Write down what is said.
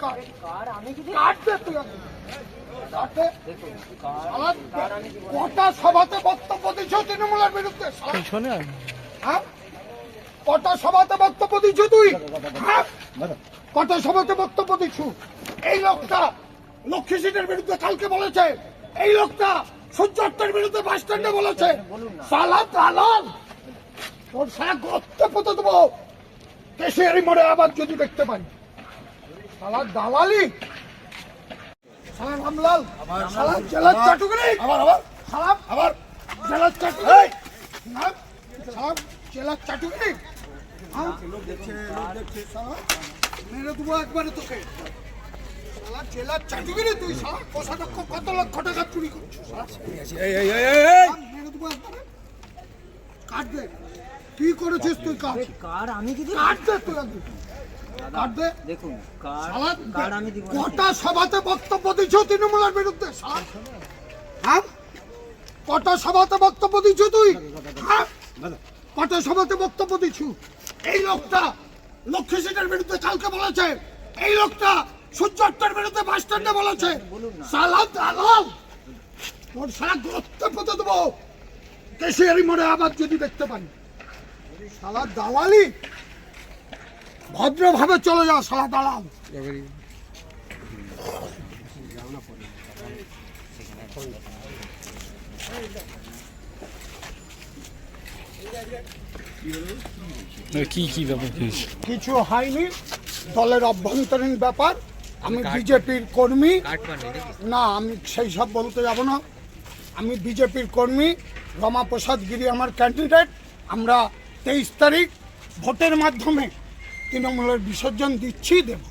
কাট কাট দে তুই কটা সভাতে বক্তব্য দিচ্ছ তৃণমূলের বিরুদ্ধে? হ্যাঁ, কটা সভাতে বক্তব্য দিচ্ছ তুই? হ্যাঁ, কটা সভাতে বক্তব্য দিচ্ছ? এই লোকটা লক্ষ্মী সিটের বিরুদ্ধে কালকে বলেছে, এই লোকটা সূর্যের বিরুদ্ধে বাস স্ট্যান্ডে বলেছে। সালা দালাল, তোর সারা গর্তে পুঁতে দেবো কেশিয়ারি মোড়ে আবার যদি দেখতে পাই। সালা দালালি, সালা রামলাল, সালা জেলার চাটুকারি, সালা জেলার চাটুকারি, সালা জেলার চাটুকারি। মেরে দেবো একবারে তোকে। সালা জেলার চাটুকারি তুই, সালা কোষাধ্যক্ষ কত লক্ষ টাকা চুরি করছিস। মেরে দেবো একবারে। কাট দে, কি করেছিস তুই? কাট দে তুই, কাট দে। দেখুন কটা সভাতে বক্তব্য দিচ্ছ তৃণমূলের বিরুদ্ধে? হ্যাঁ, কটা সভাতে বক্তব্য দিচ্ছ তুই? হ্যাঁ, কটা সভাতে বক্তব্য দিচ্ছ? এই লোকটা লক্ষ্মী সিটের বিরুদ্ধে কালকে বলেছে, এই লোকটা সূর্যের বিরুদ্ধে বাস স্ট্যান্ডে বলেছে। সালা দালাল, তোর সারা গর্তে পুঁতে দেবো কেশিয়ারি মোড়ে আবার যদি দেখতে পাই। সালা দালালি, ভদ্রভাবে চলে যা সালা দালাল। কিছু হয়নি, দলের অভ্যন্তরীণ ব্যাপার। আমি বিজেপির কর্মী না, আমি সেই সব বলতে যাব না। আমি বিজেপির কর্মী, রমাপ্রসাদ গিরি আমার ক্যান্ডিডেট। আমরা 23 তারিখ ভোটের মাধ্যমে তৃণমূলের বিসর্জন দিচ্ছি, দেব।